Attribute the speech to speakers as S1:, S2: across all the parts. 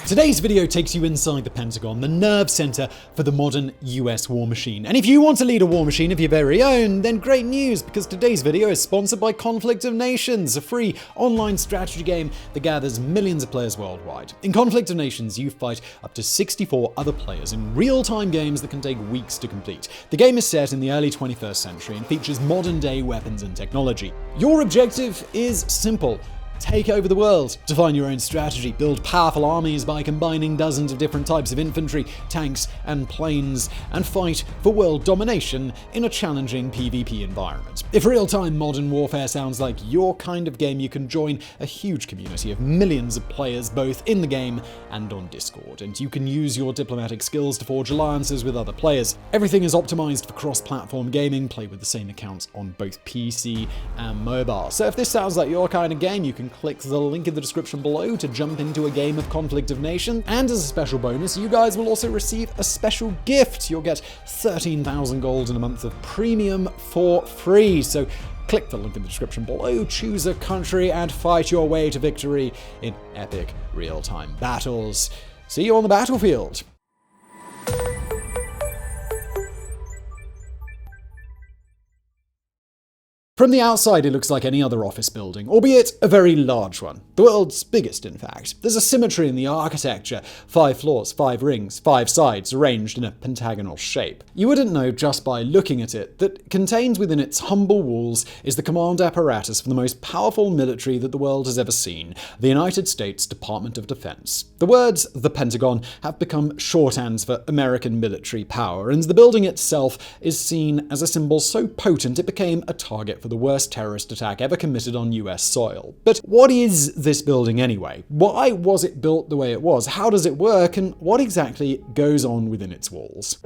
S1: Today's video takes you inside the Pentagon, the nerve center for the modern US war machine. And if you want to lead a war machine of your very own, then great news, because today's video is sponsored by Conflict of Nations, a free online strategy game that gathers millions of players worldwide. In Conflict of Nations, you fight up to 64 other players in real-time games that can take weeks to complete. The game is set in the early 21st century and features modern-day weapons and technology. Your objective is simple. Take over the world, define your own strategy, build powerful armies by combining dozens of different types of infantry, tanks, and planes, and fight for world domination in a challenging PvP environment. If real-time modern warfare sounds like your kind of game, you can join a huge community of millions of players both in the game and on Discord, and you can use your diplomatic skills to forge alliances with other players. Everything is optimized for cross-platform gaming, play with the same accounts on both PC and mobile. So if this sounds like your kind of game, you can click the link in the description below to jump into a game of Conflict of Nations. And as a special bonus, you guys will also receive a special gift. You'll get 13,000 gold and a month of premium for free. So click the link in the description below, choose a country, and fight your way to victory in epic real-time battles. See you on the battlefield. From the outside, it looks like any other office building, albeit a very large one. The world's biggest, in fact. There's a symmetry in the architecture. 5 floors, 5 rings, 5 sides, arranged in a pentagonal shape. You wouldn't know just by looking at it that contained within its humble walls is the command apparatus for the most powerful military that the world has ever seen, the United States Department of Defense. The words the Pentagon have become shorthands for American military power, and the building itself is seen as a symbol so potent it became a target for the worst terrorist attack ever committed on US soil. But what is this building anyway? Why was it built the way it was? How does it work? And what exactly goes on within its walls?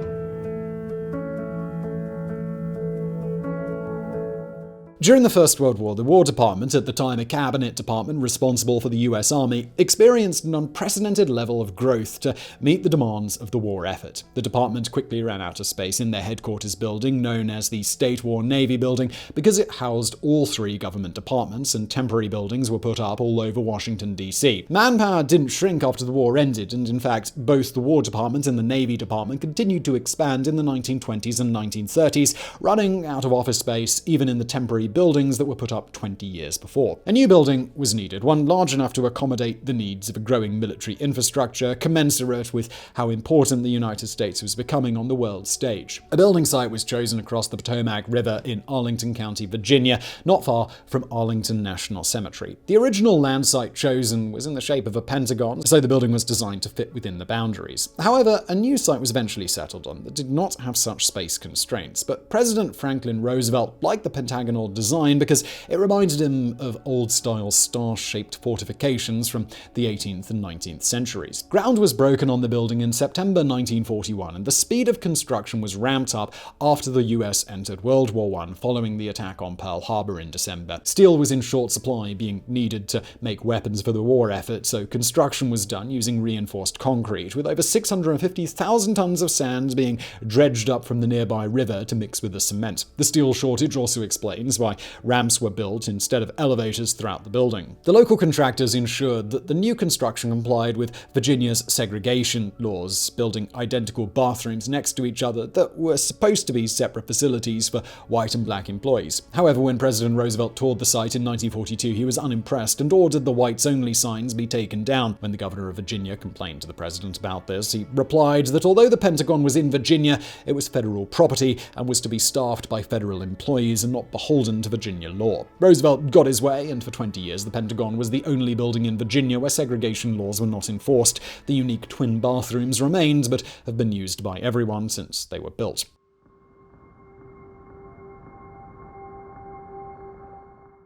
S1: During the First World War, the War Department, at the time a cabinet department responsible for the US Army, experienced an unprecedented level of growth to meet the demands of the war effort. The department quickly ran out of space in their headquarters building, known as the State War Navy Building, because it housed all 3 government departments, and temporary buildings were put up all over Washington, D.C. Manpower didn't shrink after the war ended, and in fact, both the War Department and the Navy Department continued to expand in the 1920s and 1930s, running out of office space even in the temporary buildings that were put up 20 years before. A new building was needed, one large enough to accommodate the needs of a growing military infrastructure, commensurate with how important the United States was becoming on the world stage. A building site was chosen across the Potomac River in Arlington County, Virginia, not far from Arlington National Cemetery. The original land site chosen was in the shape of a pentagon, so the building was designed to fit within the boundaries. However, a new site was eventually settled on that did not have such space constraints, but President Franklin Roosevelt liked the pentagonal design because it reminded him of old-style star-shaped fortifications from the 18th and 19th centuries. Ground was broken on the building in September 1941, and the speed of construction was ramped up after the US entered World War I following the attack on Pearl Harbor in December. Steel was in short supply, being needed to make weapons for the war effort, so construction was done using reinforced concrete, with over 650,000 tons of sand being dredged up from the nearby river to mix with the cement. The steel shortage also explains why ramps were built instead of elevators throughout the building. The local contractors ensured that the new construction complied with Virginia's segregation laws, building identical bathrooms next to each other that were supposed to be separate facilities for white and black employees. However, when President Roosevelt toured the site in 1942, he was unimpressed and ordered the whites-only signs be taken down. When the governor of Virginia complained to the president about this, he replied that although the Pentagon was in Virginia, it was federal property and was to be staffed by federal employees and not beholden to Virginia law. Roosevelt got his way, and for 20 years the Pentagon was the only building in Virginia where segregation laws were not enforced. The unique twin bathrooms remained, but have been used by everyone since they were built.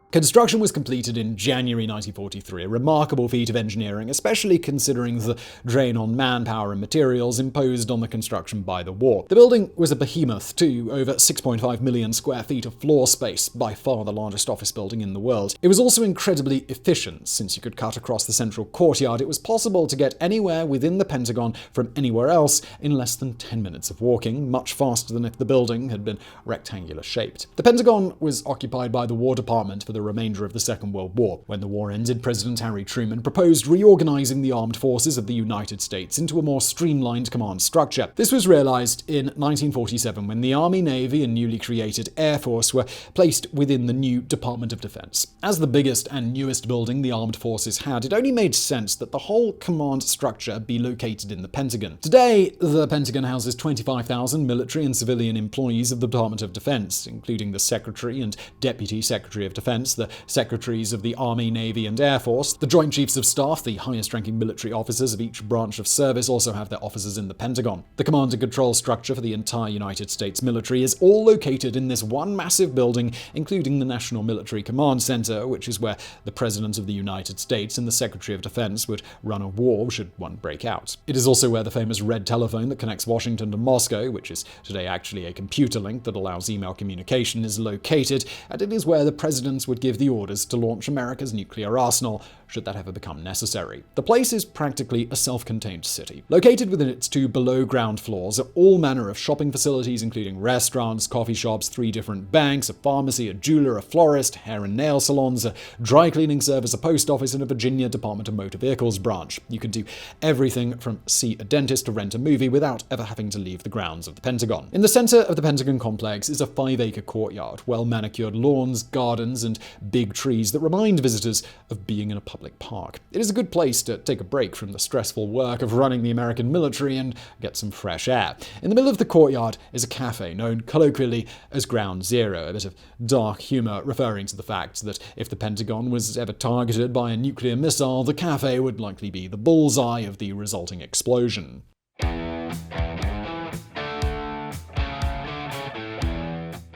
S1: Construction was completed in January 1943, a remarkable feat of engineering, especially considering the drain on manpower and materials imposed on the construction by the war. The building was a behemoth, too, over 6.5 million square feet of floor space, by far the largest office building in the world. It was also incredibly efficient. Since you could cut across the central courtyard, it was possible to get anywhere within the Pentagon from anywhere else in less than 10 minutes of walking, much faster than if the building had been rectangular shaped. The Pentagon was occupied by the War Department for the the remainder of the Second World War. When the war ended, President Harry Truman proposed reorganizing the armed forces of the United States into a more streamlined command structure. This was realized in 1947 when the Army, Navy, and newly created Air Force were placed within the new Department of Defense. As the biggest and newest building the armed forces had, it only made sense that the whole command structure be located in the Pentagon. Today, the Pentagon houses 25,000 military and civilian employees of the Department of Defense, including the Secretary and Deputy Secretary of Defense, the Secretaries of the Army, Navy, and Air Force. The Joint Chiefs of Staff, the highest-ranking military officers of each branch of service, also have their offices in the Pentagon. The command and control structure for the entire United States military is all located in this one massive building, including the National Military Command Center, which is where the President of the United States and the Secretary of Defense would run a war should one break out. It is also where the famous red telephone that connects Washington to Moscow, which is today actually a computer link that allows email communication, is located, and it is where the presidents would give the orders to launch America's nuclear arsenal, should that ever become necessary. The place is practically a self-contained city. Located within its two below-ground floors are all manner of shopping facilities, including restaurants, coffee shops, 3 different banks, a pharmacy, a jeweler, a florist, hair and nail salons, a dry cleaning service, a post office, and a Virginia Department of Motor Vehicles branch. You can do everything from see a dentist to rent a movie without ever having to leave the grounds of the Pentagon. In the center of the Pentagon complex is a 5-acre courtyard, well-manicured lawns, gardens, and big trees that remind visitors of being in a public park. It is a good place to take a break from the stressful work of running the American military and get some fresh air. In the middle of the courtyard is a cafe known colloquially as Ground Zero, a bit of dark humor referring to the fact that if the Pentagon was ever targeted by a nuclear missile, the cafe would likely be the bullseye of the resulting explosion.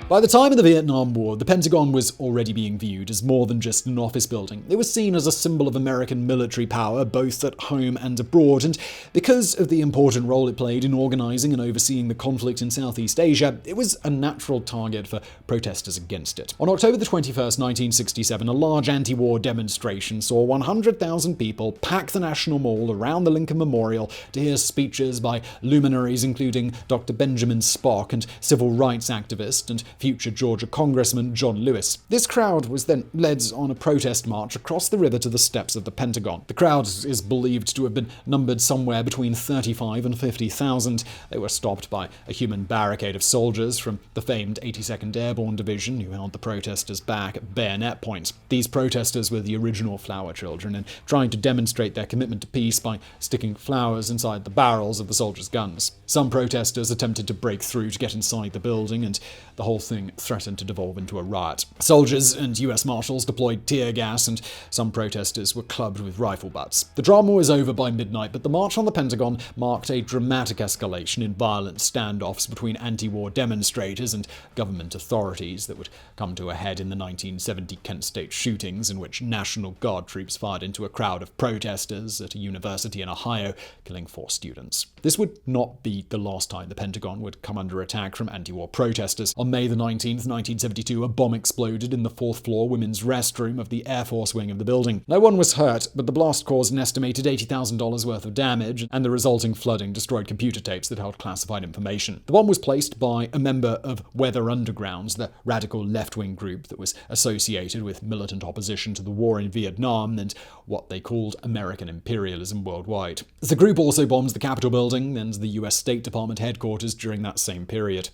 S1: By the time of the Vietnam War, the Pentagon was already being viewed as more than just an office building. It was seen as a symbol of American military power, both at home and abroad, and because of the important role it played in organizing and overseeing the conflict in Southeast Asia, it was a natural target for protesters against it. On October 21, 1967, a large anti-war demonstration saw 100,000 people pack the National Mall around the Lincoln Memorial to hear speeches by luminaries including Dr. Benjamin Spock and civil rights activist and future Georgia Congressman John Lewis. This crowd was then led on a protest march across the river to the steps of the Pentagon. The crowd is believed to have been numbered somewhere between 35 and 50,000. They were stopped by a human barricade of soldiers from the famed 82nd Airborne Division who held the protesters back at bayonet point. These protesters were the original flower children and trying to demonstrate their commitment to peace by sticking flowers inside the barrels of the soldiers' guns. Some protesters attempted to break through to get inside the building, and the whole thing threatened to devolve into a riot. Soldiers and US Marshals deployed tear gas, and some protesters were clubbed with rifle butts. The drama was over by midnight, but the march on the Pentagon marked a dramatic escalation in violent standoffs between anti-war demonstrators and government authorities that would come to a head in the 1970 Kent State shootings, in which National Guard troops fired into a crowd of protesters at a university in Ohio, killing 4 students. This would not be the last time the Pentagon would come under attack from anti-war protesters. On May the 19th, 1972, a bomb exploded in the 4th floor women's restroom of the Air Force wing of the building. No one was hurt, but the blast caused an estimated $80,000 worth of damage, and the resulting flooding destroyed computer tapes that held classified information. The bomb was placed by a member of Weather Undergrounds, the radical left-wing group that was associated with militant opposition to the war in Vietnam and what they called American imperialism worldwide. The group also bombed the Capitol building and the US State Department headquarters during that same period.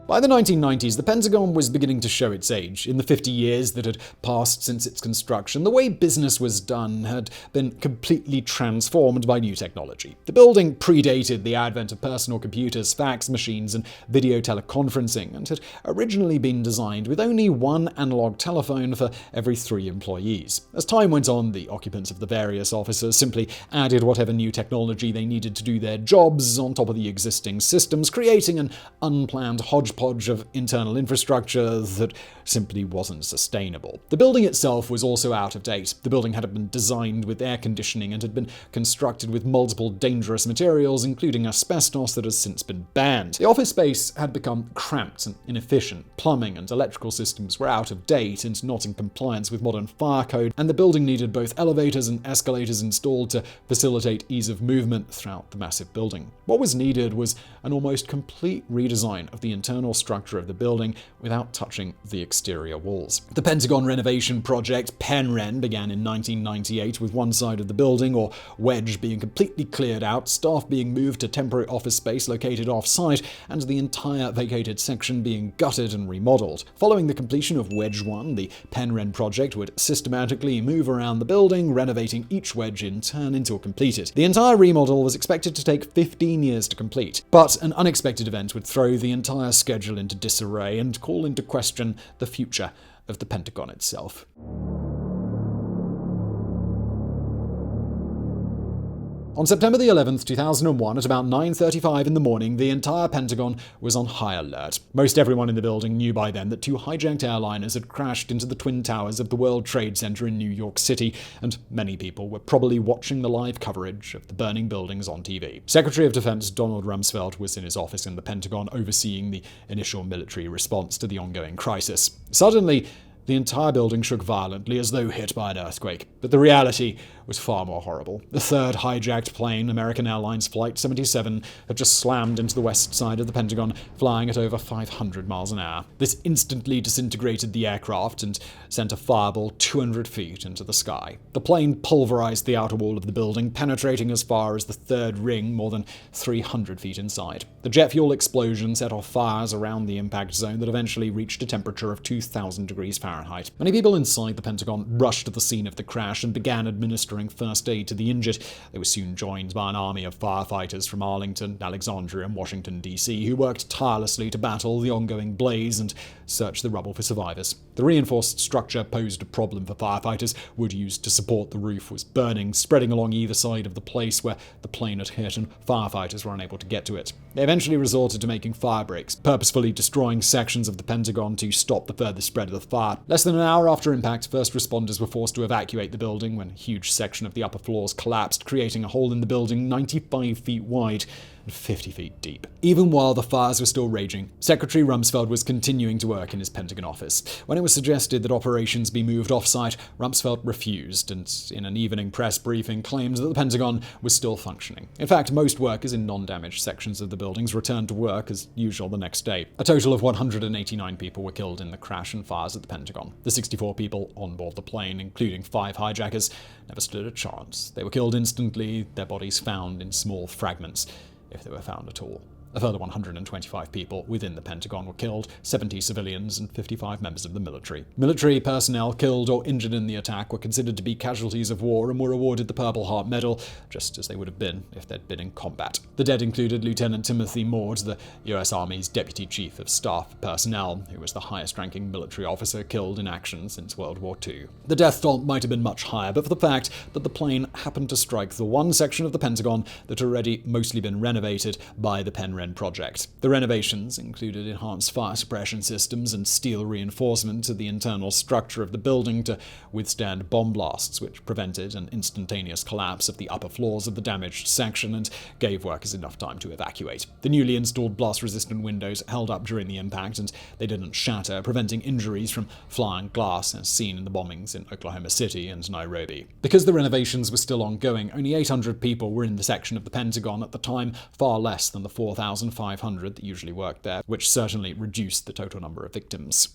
S1: By the 1990s, the Pentagon was beginning to show its age. In the 50 years that had passed since its construction, the way business was done had been completely transformed by new technology. The building predated the advent of personal computers, fax machines, and video teleconferencing, and had originally been designed with only one analog telephone for every 3 employees. As time went on, the occupants of the various offices simply added whatever new technology they needed to do their jobs on top of the existing systems, creating an unplanned hodgepodge of internal infrastructure that simply wasn't sustainable. The building itself was also out of date. The building had been designed with air conditioning and had been constructed with multiple dangerous materials, including asbestos that has since been banned. The office space had become cramped and inefficient. Plumbing and electrical systems were out of date and not in compliance with modern fire code, and the building needed both elevators and escalators installed to facilitate ease of movement throughout the massive building. What was needed was an almost complete redesign of the internal internal structure of the building without touching the exterior walls. The Pentagon renovation project, PenRen, began in 1998 with one side of the building, or wedge, being completely cleared out, staff being moved to temporary office space located off-site, and the entire vacated section being gutted and remodeled. Following the completion of Wedge 1, the PenRen project would systematically move around the building, renovating each wedge in turn until completed. The entire remodel was expected to take 15 years to complete, but an unexpected event would throw the entire schedule into disarray and call into question the future of the Pentagon itself. On September the 11th, 2001, at about 9:35 in the morning, the entire Pentagon was on high alert. Most everyone in the building knew by then that 2 hijacked airliners had crashed into the Twin Towers of the World Trade Center in New York City, and many people were probably watching the live coverage of the burning buildings on TV. Secretary of Defense Donald Rumsfeld was in his office in the Pentagon overseeing the initial military response to the ongoing crisis. Suddenly, the entire building shook violently as though hit by an earthquake, but the reality was far more horrible. The third hijacked plane, American Airlines Flight 77, had just slammed into the west side of the Pentagon, flying at over 500 miles an hour. This instantly disintegrated the aircraft and sent a fireball 200 feet into the sky. The plane pulverized the outer wall of the building, penetrating as far as the third ring, more than 300 feet inside. The jet fuel explosion set off fires around the impact zone that eventually reached a temperature of 2,000 degrees Fahrenheit. Many people inside the Pentagon rushed to the scene of the crash and began administering first aid to the injured. They were soon joined by an army of firefighters from Arlington, Alexandria, and Washington, D.C., who worked tirelessly to battle the ongoing blaze and search the rubble for survivors. The reinforced structure posed a problem for firefighters. Wood used to support the roof was burning, spreading along either side of the place where the plane had hit, and firefighters were unable to get to it. They eventually resorted to making fire breaks, purposefully destroying sections of the Pentagon to stop the further spread of the fire. Less than an hour after impact, first responders were forced to evacuate the building when a huge section of the upper floors collapsed, creating a hole in the building 95 feet wide and 50 feet deep. Even while the fires were still raging, Secretary Rumsfeld was continuing to work in his Pentagon office. When it was suggested that operations be moved off-site, Rumsfeld refused and, in an evening press briefing, claimed that the Pentagon was still functioning. In fact, most workers in non-damaged sections of the buildings returned to work as usual the next day. A total of 189 people were killed in the crash and fires at the Pentagon. The 64 people on board the plane, including 5 hijackers, never stood a chance. They were killed instantly, their bodies found in small fragments, if they were found at all. A further 125 people within the Pentagon were killed, 70 civilians and 55 members of the military. Military personnel killed or injured in the attack were considered to be casualties of war and were awarded the Purple Heart Medal, just as they would have been if they'd been in combat. The dead included Lieutenant Timothy Maude, the U.S. Army's Deputy Chief of Staff Personnel, who was the highest-ranking military officer killed in action since World War II. The death toll might have been much higher, but for the fact that the plane happened to strike the one section of the Pentagon that had already mostly been renovated by the PenRen project. The renovations included enhanced fire suppression systems and steel reinforcement to the internal structure of the building to withstand bomb blasts, which prevented an instantaneous collapse of the upper floors of the damaged section and gave workers enough time to evacuate. The newly installed blast-resistant windows held up during the impact, and they didn't shatter, preventing injuries from flying glass as seen in the bombings in Oklahoma City and Nairobi. Because the renovations were still ongoing, only 800 people were in the section of the Pentagon at the time, far less than the 4,500 that usually worked there, which certainly reduced the total number of victims.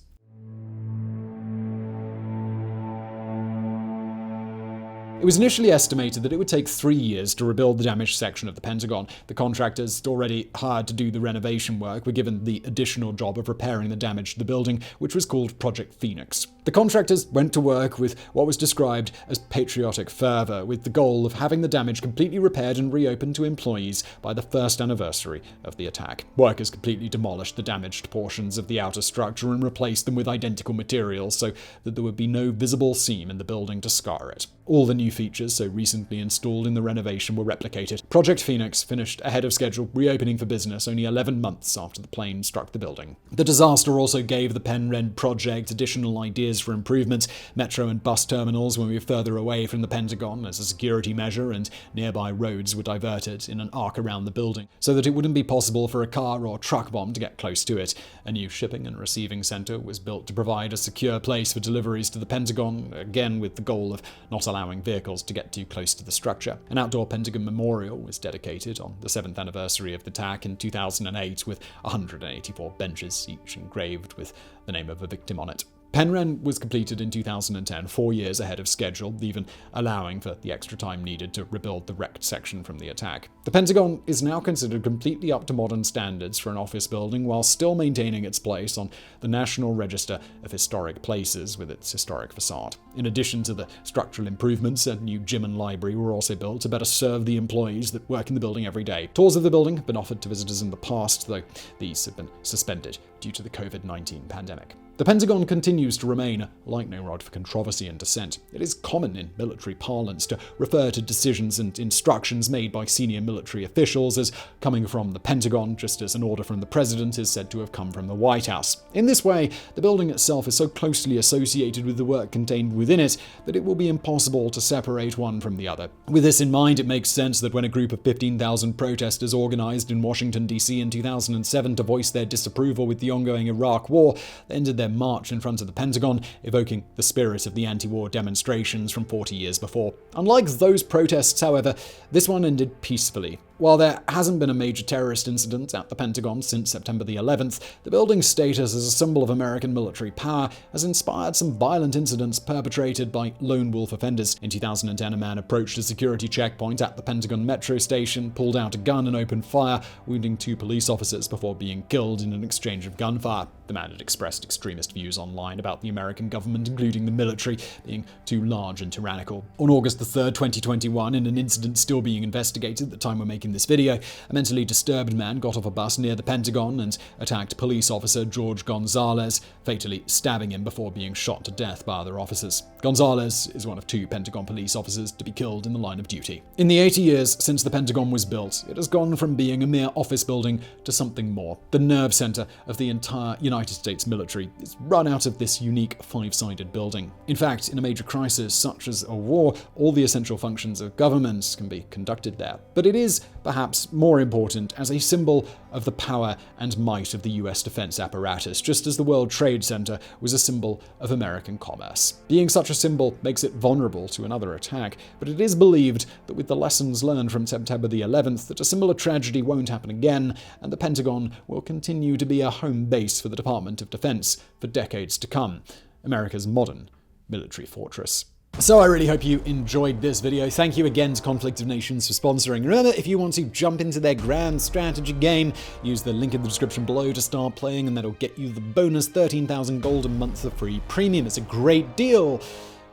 S1: It was initially estimated that it would take 3 years to rebuild the damaged section of the Pentagon. The contractors already hired to do the renovation work were given the additional job of repairing the damage to the building, which was called Project Phoenix. The contractors went to work with what was described as patriotic fervor, with the goal of having the damage completely repaired and reopened to employees by the first anniversary of the attack. Workers completely demolished the damaged portions of the outer structure and replaced them with identical materials so that there would be no visible seam in the building to scar it. All the new features so recently installed in the renovation were replicated. Project Phoenix finished ahead of schedule, reopening for business only 11 months after the plane struck the building. The disaster also gave the PenRen project additional ideas for improvement. Metro and bus terminals were moved further away from the Pentagon as a security measure, and nearby roads were diverted in an arc around the building so that it wouldn't be possible for a car or truck bomb to get close to it. A new shipping and receiving center was built to provide a secure place for deliveries to the Pentagon, again with the goal of not allowing allowing vehicles to get too close to the structure. An outdoor Pentagon memorial was dedicated on the 7th anniversary of the attack in 2008 with 184 benches, each engraved with the name of a victim on it. Penryn was completed in 2010, 4 years ahead of schedule, even allowing for the extra time needed to rebuild the wrecked section from the attack. The Pentagon is now considered completely up to modern standards for an office building while still maintaining its place on the National Register of Historic Places with its historic facade. In addition to the structural improvements, a new gym and library were also built to better serve the employees that work in the building every day. Tours of the building have been offered to visitors in the past, though these have been suspended due to the COVID-19 pandemic. The Pentagon continues to remain a lightning rod for controversy and dissent. It is common in military parlance to refer to decisions and instructions made by senior military officials as coming from the Pentagon, just as an order from the president is said to have come from the White House. In this way, the building itself is so closely associated with the work contained within it that it will be impossible to separate one from the other. With this in mind, it makes sense that when a group of 15,000 protesters organized in Washington, D.C. in 2007 to voice their disapproval with the ongoing Iraq War, they ended their march in front of the Pentagon, evoking the spirit of the anti-war demonstrations from 40 years before. Unlike those protests, however, this one ended peacefully. While there hasn't been a major terrorist incident at the Pentagon since September the 11th, the building's status as a symbol of American military power has inspired some violent incidents perpetrated by lone wolf offenders. In 2010, a man approached a security checkpoint at the Pentagon metro station, pulled out a gun and opened fire, wounding 2 police officers before being killed in an exchange of gunfire. The man had expressed extremist views online about the American government, including the military, being too large and tyrannical. On August 3, 2021, in an incident still being investigated at the time we're making this video, a mentally disturbed man got off a bus near the Pentagon and attacked police officer George Gonzalez, fatally stabbing him before being shot to death by other officers. Gonzalez is one of 2 Pentagon police officers to be killed in the line of duty. In the 80 years since the Pentagon was built, it has gone from being a mere office building to something more. The nerve center of the entire United States military is run out of this unique 5-sided building. In fact, in a major crisis such as a war, all the essential functions of government can be conducted there. But it is perhaps more important as a symbol of the power and might of the US defense apparatus, just as the World Trade Center was a symbol of American commerce. Being such a symbol makes it vulnerable to another attack, but it is believed that with the lessons learned from September the 11th, that a similar tragedy won't happen again, and the Pentagon will continue to be a home base for the Department of Defense for decades to come, America's modern military fortress. So I really hope you enjoyed this video. Thank you again to Conflict of Nations for sponsoring. Remember, if you want to jump into their grand strategy game, use the link in the description below to start playing, and that'll get you the bonus 13,000 gold a month of free premium. It's a great deal,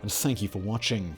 S1: and thank you for watching.